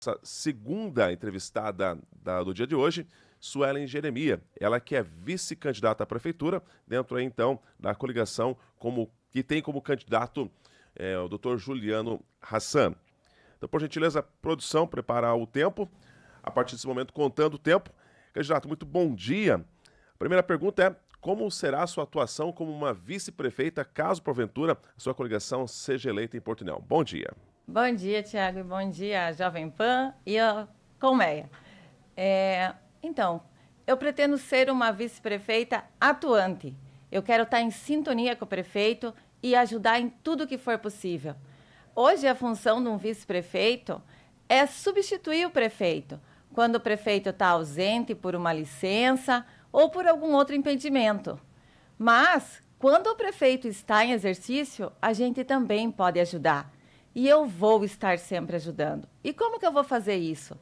Essa segunda entrevistada do dia de hoje, Suelen Jeremia, ela que é vice-candidata à prefeitura, dentro aí, então da coligação que tem como candidato o doutor Juliano Hassan. Então, por gentileza, produção, preparar o tempo, a partir desse momento contando o tempo. Candidato, muito bom dia. A primeira pergunta é: como será a sua atuação como uma vice-prefeita, caso porventura a sua coligação seja eleita em Portunhol? Bom dia. Bom dia, Tiago, e bom dia, Jovem Pan e a Colmeia. Então, eu pretendo ser uma vice-prefeita atuante. Eu quero estar em sintonia com o prefeito e ajudar em tudo que for possível. Hoje, a função de um vice-prefeito é substituir o prefeito, quando o prefeito está ausente por uma licença ou por algum outro impedimento. Mas, quando o prefeito está em exercício, a gente também pode ajudar. E eu vou estar sempre ajudando. E como que eu vou fazer isso?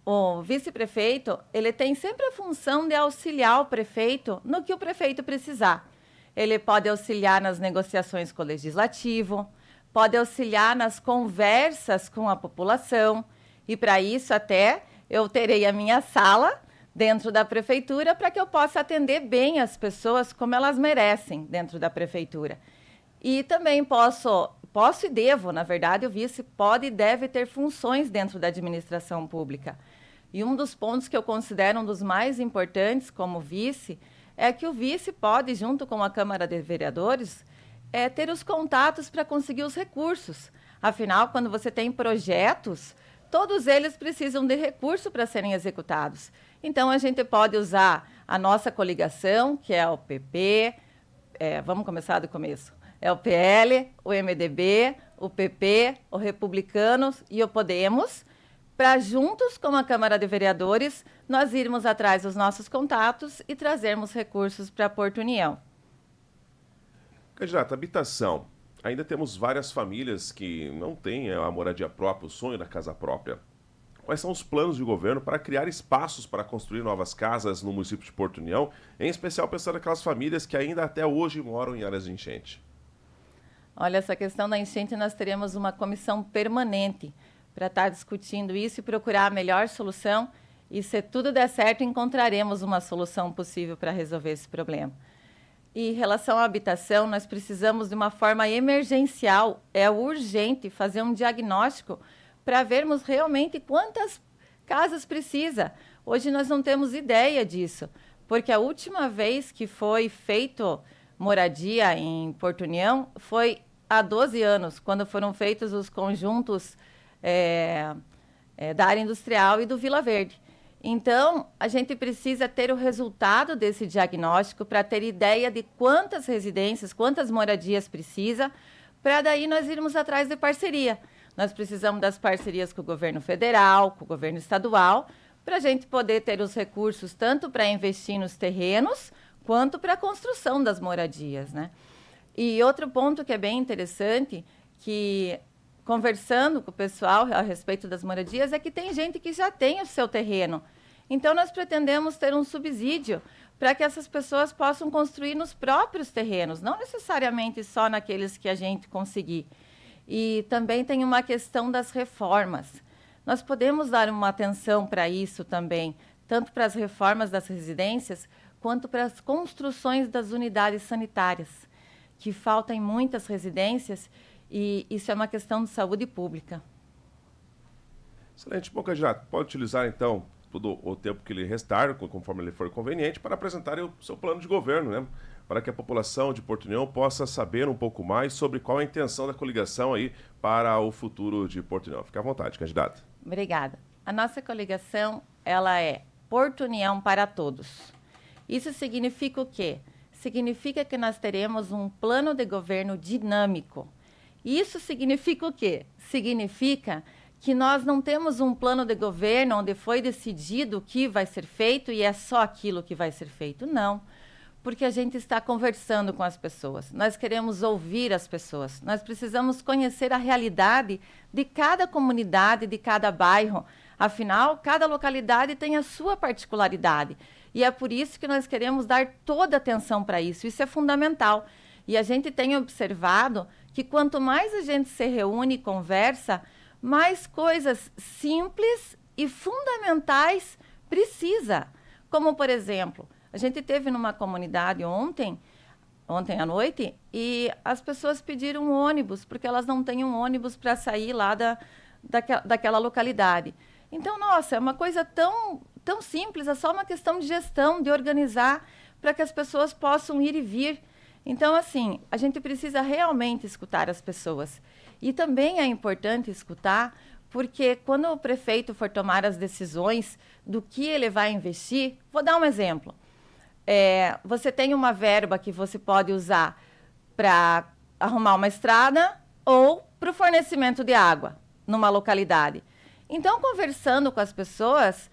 O vice-prefeito, ele tem sempre a função de auxiliar o prefeito no que o prefeito precisar. Ele pode auxiliar nas negociações com o legislativo, pode auxiliar nas conversas com a população. E para isso até eu terei a minha sala dentro da prefeitura para que eu possa atender bem as pessoas como elas merecem dentro da prefeitura. E também posso e devo, na verdade, o vice pode e deve ter funções dentro da administração pública. E um dos pontos que eu considero um dos mais importantes como vice é que o vice pode, junto com a Câmara de Vereadores, ter os contatos para conseguir os recursos. Afinal, quando você tem projetos, todos eles precisam de recurso para serem executados. Então, a gente pode usar a nossa coligação, que é o PP, vamos começar do começo. É o PL, o MDB, o PP, o Republicanos e o Podemos, para juntos com a Câmara de Vereadores, nós irmos atrás dos nossos contatos e trazermos recursos para Porto União. Candidato, habitação. Ainda temos várias famílias que não têm a moradia própria, o sonho da casa própria. Quais são os planos do governo para criar espaços para construir novas casas no município de Porto União, em especial pensando naquelas famílias que ainda até hoje moram em áreas de enchente? Olha, essa questão da enchente, nós teremos uma comissão permanente para estar discutindo isso e procurar a melhor solução. E se tudo der certo, encontraremos uma solução possível para resolver esse problema. E em relação à habitação, nós precisamos de uma forma emergencial, é urgente fazer um diagnóstico para vermos realmente quantas casas precisa. Hoje nós não temos ideia disso, porque a última vez que foi feito moradia em Porto União foi há 12 anos, quando foram feitos os conjuntos da área industrial e do Vila Verde. Então, a gente precisa ter o resultado desse diagnóstico para ter ideia de quantas residências, quantas moradias precisa, para daí nós irmos atrás de parceria. Nós precisamos das parcerias com o governo federal, com o governo estadual, para a gente poder ter os recursos tanto para investir nos terrenos, quanto para a construção das moradias, né? E outro ponto que é bem interessante, que conversando com o pessoal a respeito das moradias, é que tem gente que já tem o seu terreno. Então, nós pretendemos ter um subsídio para que essas pessoas possam construir nos próprios terrenos, não necessariamente só naqueles que a gente conseguir. E também tem uma questão das reformas. Nós podemos dar uma atenção para isso também, tanto para as reformas das residências, quanto para as construções das unidades sanitárias, que faltam em muitas residências, e isso é uma questão de saúde pública. Excelente. Bom, candidato, pode utilizar, então, todo o tempo que lhe restar, conforme lhe for conveniente, para apresentar o seu plano de governo, né? Para que a população de Porto União possa saber um pouco mais sobre qual a intenção da coligação aí para o futuro de Porto União. Fique à vontade, candidato. Obrigada. A nossa coligação, ela é Porto União para todos. Isso significa o quê? Significa que nós teremos um plano de governo dinâmico. Isso significa o quê? Significa que nós não temos um plano de governo onde foi decidido o que vai ser feito e é só aquilo que vai ser feito. Não, porque a gente está conversando com as pessoas. Nós queremos ouvir as pessoas. Nós precisamos conhecer a realidade de cada comunidade, de cada bairro. Afinal, cada localidade tem a sua particularidade. E é por isso que nós queremos dar toda a atenção para isso. Isso é fundamental. E a gente tem observado que quanto mais a gente se reúne e conversa, mais coisas simples e fundamentais precisa. Como, por exemplo, a gente teve numa comunidade ontem à noite, e as pessoas pediram um ônibus, porque elas não têm um ônibus para sair lá daquela localidade. Então, nossa, é uma coisa tão simples, é só uma questão de gestão, de organizar, para que as pessoas possam ir e vir. Então, assim, a gente precisa realmente escutar as pessoas. E também é importante escutar, porque quando o prefeito for tomar as decisões do que ele vai investir, vou dar um exemplo. Você tem uma verba que você pode usar para arrumar uma estrada ou para o fornecimento de água numa localidade. Então, conversando com as pessoas,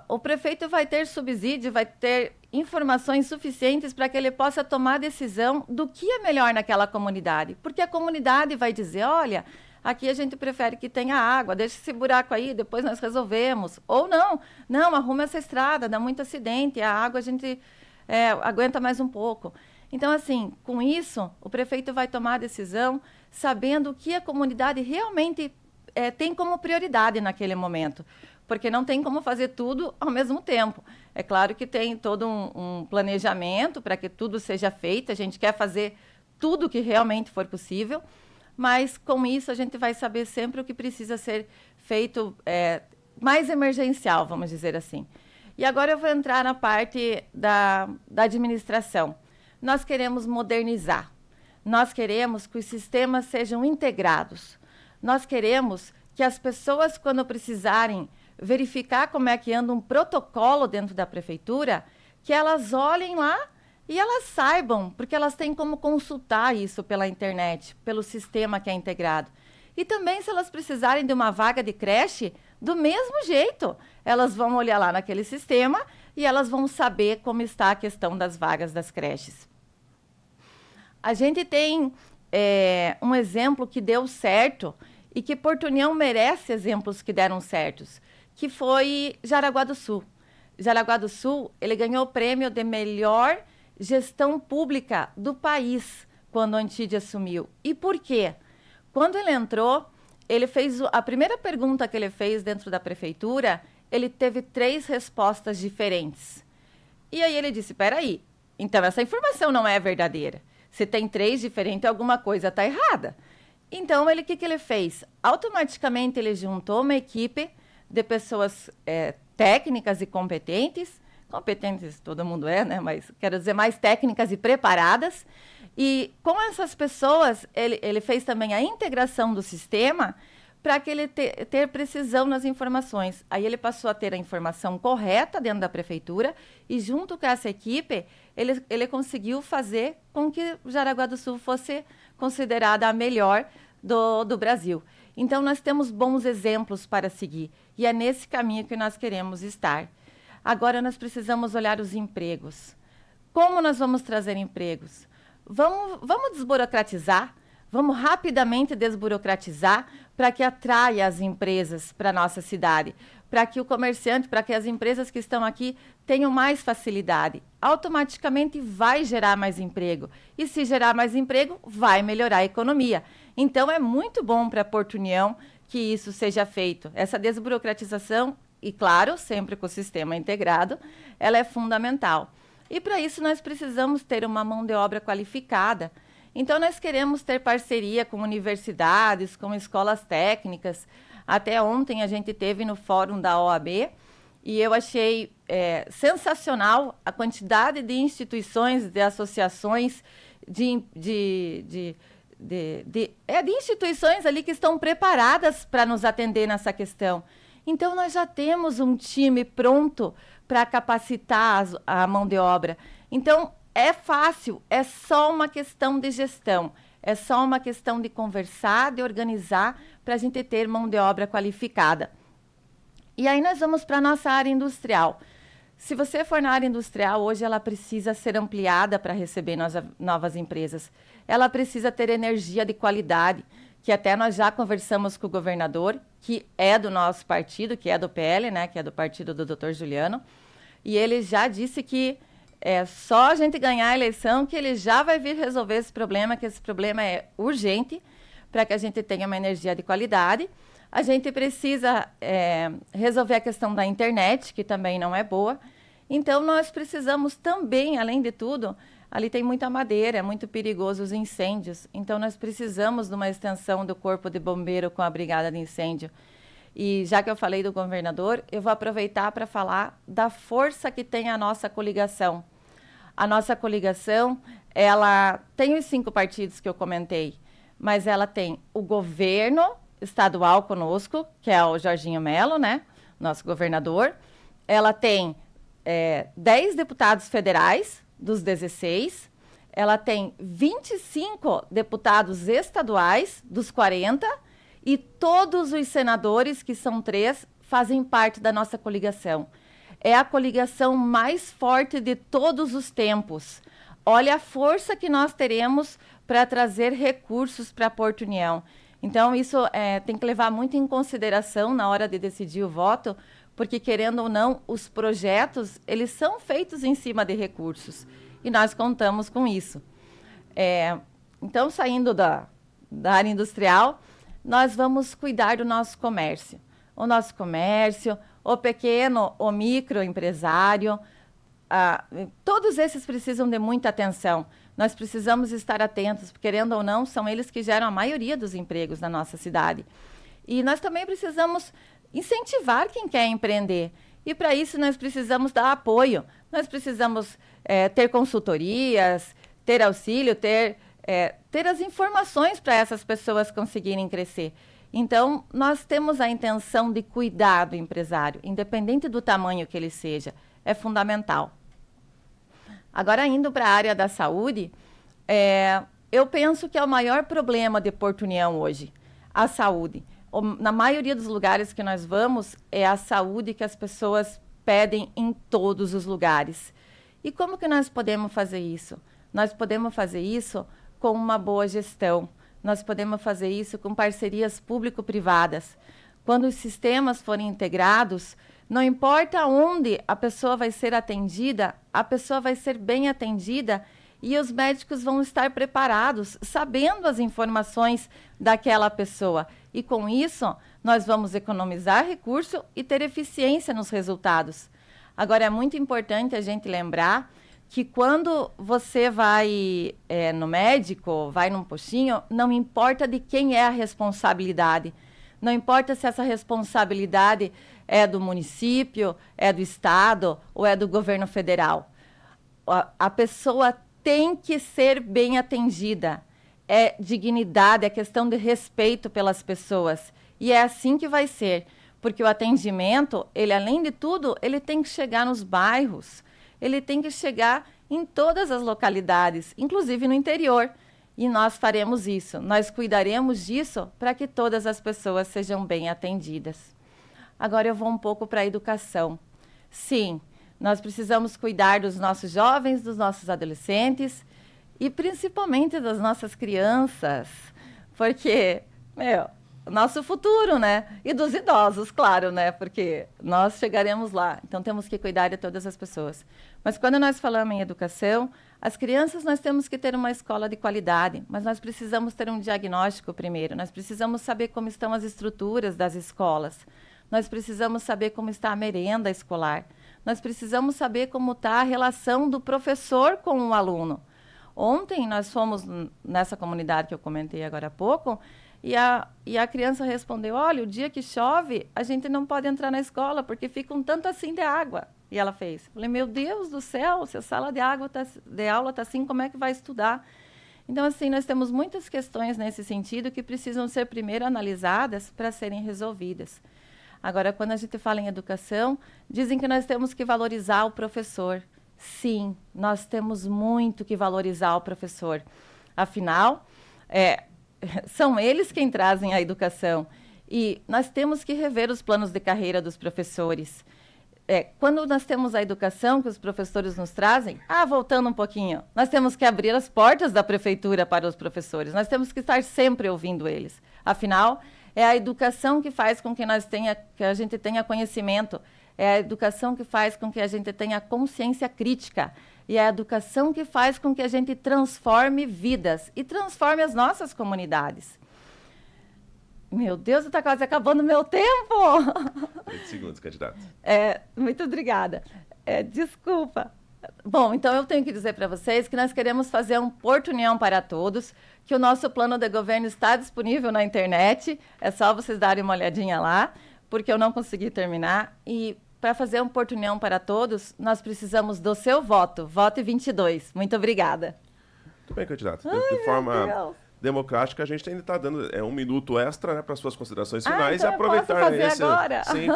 o prefeito vai ter subsídio, vai ter informações suficientes para que ele possa tomar a decisão do que é melhor naquela comunidade. Porque a comunidade vai dizer, olha, aqui a gente prefere que tenha água, deixa esse buraco aí, depois nós resolvemos. Ou não, arruma essa estrada, dá muito acidente, a água a gente aguenta mais um pouco. Então, assim, com isso, o prefeito vai tomar a decisão sabendo o que a comunidade realmente tem como prioridade naquele momento. Porque não tem como fazer tudo ao mesmo tempo. É claro que tem todo um planejamento para que tudo seja feito, a gente quer fazer tudo o que realmente for possível, mas com isso a gente vai saber sempre o que precisa ser feito mais emergencial, vamos dizer assim. E agora eu vou entrar na parte da administração. Nós queremos modernizar, nós queremos que os sistemas sejam integrados, nós queremos que as pessoas, quando precisarem verificar como é que anda um protocolo dentro da prefeitura, que elas olhem lá e elas saibam, porque elas têm como consultar isso pela internet, pelo sistema que é integrado. E também, se elas precisarem de uma vaga de creche, do mesmo jeito, elas vão olhar lá naquele sistema e elas vão saber como está a questão das vagas das creches. A gente tem um exemplo que deu certo e que Porto União merece exemplos que deram certos, que foi Jaraguá do Sul. Jaraguá do Sul, ele ganhou o prêmio de melhor gestão pública do país quando o Antide assumiu. E por quê? Quando ele entrou, ele fez a primeira pergunta que ele fez dentro da prefeitura, ele teve 3 respostas diferentes. E aí ele disse, peraí, então essa informação não é verdadeira. Se tem 3 diferentes, alguma coisa está errada. Então, o que ele fez? Automaticamente ele juntou uma equipe de pessoas técnicas e competentes todo mundo né? Mas quero dizer mais técnicas e preparadas. E com essas pessoas, ele fez também a integração do sistema para que ele ter precisão nas informações. Aí ele passou a ter a informação correta dentro da prefeitura e junto com essa equipe, ele conseguiu fazer com que Jaraguá do Sul fosse considerada a melhor do Brasil. Então, nós temos bons exemplos para seguir e é nesse caminho que nós queremos estar. Agora, nós precisamos olhar os empregos. Como nós vamos trazer empregos? Vamos desburocratizar, vamos rapidamente desburocratizar para que atraia as empresas para a nossa cidade, para que o comerciante, para que as empresas que estão aqui tenham mais facilidade. Automaticamente vai gerar mais emprego. E se gerar mais emprego, vai melhorar a economia. Então, é muito bom para Porto União que isso seja feito. Essa desburocratização, e claro, sempre com o sistema integrado, ela é fundamental. E para isso nós precisamos ter uma mão de obra qualificada. Então nós queremos ter parceria com universidades, com escolas técnicas. Até ontem a gente teve no fórum da OAB e eu achei sensacional a quantidade de instituições, de associações, de instituições ali que estão preparadas para nos atender nessa questão. Então, nós já temos um time pronto para capacitar a mão de obra. Então, é fácil, é só uma questão de gestão, é só uma questão de conversar, de organizar, para a gente ter mão de obra qualificada. E aí nós vamos para a nossa área industrial. Se você for na área industrial, hoje ela precisa ser ampliada para receber novas empresas. Ela precisa ter energia de qualidade, que até nós já conversamos com o governador, que é do nosso partido, que é do PL, né, que é do partido do Dr. Juliano, e ele já disse que é só a gente ganhar a eleição que ele já vai vir resolver esse problema, que esse problema é urgente para que a gente tenha uma energia de qualidade. A gente precisa resolver a questão da internet, que também não é boa. Então, nós precisamos também, além de tudo, ali tem muita madeira, é muito perigoso os incêndios. Então, nós precisamos de uma extensão do Corpo de Bombeiro com a Brigada de Incêndio. E já que eu falei do governador, eu vou aproveitar para falar da força que tem a nossa coligação. A nossa coligação, ela tem os 5 partidos que eu comentei, mas ela tem o governo estadual conosco, que é o Jorginho Melo, né? Nosso governador. Ela tem 10 deputados federais, dos 16. Ela tem 25 deputados estaduais, dos 40. E todos os senadores, que são 3, fazem parte da nossa coligação. É a coligação mais forte de todos os tempos. Olha a força que nós teremos para trazer recursos para Porto União. Então, isso tem que levar muito em consideração na hora de decidir o voto, porque, querendo ou não, os projetos, eles são feitos em cima de recursos. E nós contamos com isso. Então, saindo da área industrial, nós vamos cuidar do nosso comércio. O nosso comércio, o pequeno, o microempresário, todos esses precisam de muita atenção. Nós precisamos estar atentos, porque, querendo ou não, são eles que geram a maioria dos empregos na nossa cidade. E nós também precisamos incentivar quem quer empreender. E, para isso, nós precisamos dar apoio. Nós precisamos ter consultorias, ter auxílio, ter as informações para essas pessoas conseguirem crescer. Então, nós temos a intenção de cuidar do empresário, independente do tamanho que ele seja. É fundamental. Agora, indo para a área da saúde, eu penso que é o maior problema de Porto União hoje, a saúde. Na maioria dos lugares que nós vamos, é a saúde que as pessoas pedem em todos os lugares. E como que nós podemos fazer isso? Nós podemos fazer isso com uma boa gestão. Nós podemos fazer isso com parcerias público-privadas. Quando os sistemas forem integrados, não importa onde a pessoa vai ser atendida, a pessoa vai ser bem atendida e os médicos vão estar preparados, sabendo as informações daquela pessoa. E com isso, nós vamos economizar recurso e ter eficiência nos resultados. Agora, é muito importante a gente lembrar que quando você vai no médico, vai num postinho, não importa de quem é a responsabilidade. Não importa se essa responsabilidade é do município, é do estado ou é do governo federal. A pessoa tem que ser bem atendida. É dignidade, é questão de respeito pelas pessoas. E é assim que vai ser. Porque o atendimento, ele, além de tudo, ele tem que chegar nos bairros. Ele tem que chegar em todas as localidades, inclusive no interior. E nós faremos isso, nós cuidaremos disso para que todas as pessoas sejam bem atendidas. Agora eu vou um pouco para a educação. Sim, nós precisamos cuidar dos nossos jovens, dos nossos adolescentes e principalmente das nossas crianças, porque, nosso futuro, né? E dos idosos, claro, né? Porque nós chegaremos lá. Então, temos que cuidar de todas as pessoas. Mas quando nós falamos em educação, as crianças, nós temos que ter uma escola de qualidade, mas nós precisamos ter um diagnóstico primeiro. Nós precisamos saber como estão as estruturas das escolas. Nós precisamos saber como está a merenda escolar. Nós precisamos saber como está a relação do professor com o aluno. Ontem, nós fomos nessa comunidade que eu comentei agora há pouco, e a criança respondeu, olha, o dia que chove, a gente não pode entrar na escola, porque fica um tanto assim de água. E ela fez. Falei, meu Deus do céu, se a sala de aula está assim, como é que vai estudar? Então, assim, nós temos muitas questões nesse sentido que precisam ser primeiro analisadas para serem resolvidas. Agora, quando a gente fala em educação, dizem que nós temos que valorizar o professor. Sim, nós temos muito que valorizar o professor. Afinal, são eles quem trazem a educação. E nós temos que rever os planos de carreira dos professores. Quando nós temos a educação que os professores nos trazem, voltando um pouquinho, nós temos que abrir as portas da prefeitura para os professores. Nós temos que estar sempre ouvindo eles. Afinal, é a educação que faz com que a gente tenha conhecimento. É a educação que faz com que a gente tenha consciência crítica. E é a educação que faz com que a gente transforme vidas e transforme as nossas comunidades. Meu Deus, está quase acabando o meu tempo. 30 segundos, candidato. Muito obrigada. Desculpa. Bom, então eu tenho que dizer para vocês que nós queremos fazer um Porto União para todos, que o nosso plano de governo está disponível na internet, é só vocês darem uma olhadinha lá, porque eu não consegui terminar. E para fazer um Porto União para todos, nós precisamos do seu voto. Vote 22. Muito obrigada. Muito bem, candidato. De forma democrática, a gente ainda está dando 1 minuto extra, né, para suas considerações finais. Então Aproveitar eu posso fazer agora? Sim,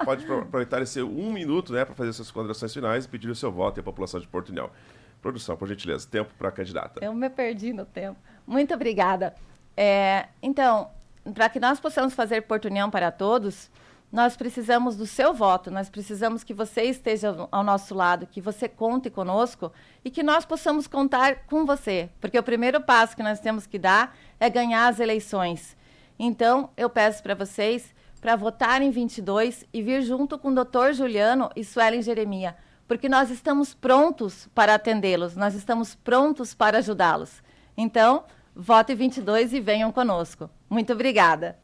pode aproveitar esse 1 minuto, né, para fazer suas considerações finais e pedir o seu voto e a população de Porto União. Produção, por gentileza, tempo para a candidata. Eu me perdi no tempo. Muito obrigada. Então, para que nós possamos fazer Porto União para todos, nós precisamos do seu voto, nós precisamos que você esteja ao nosso lado, que você conte conosco e que nós possamos contar com você, porque o primeiro passo que nós temos que dar é ganhar as eleições. Então, eu peço para vocês para votar em 22 e vir junto com o Dr. Juliano e Suelen Jeremia, porque nós estamos prontos para atendê-los, nós estamos prontos para ajudá-los. Então, vote 22 e venham conosco. Muito obrigada.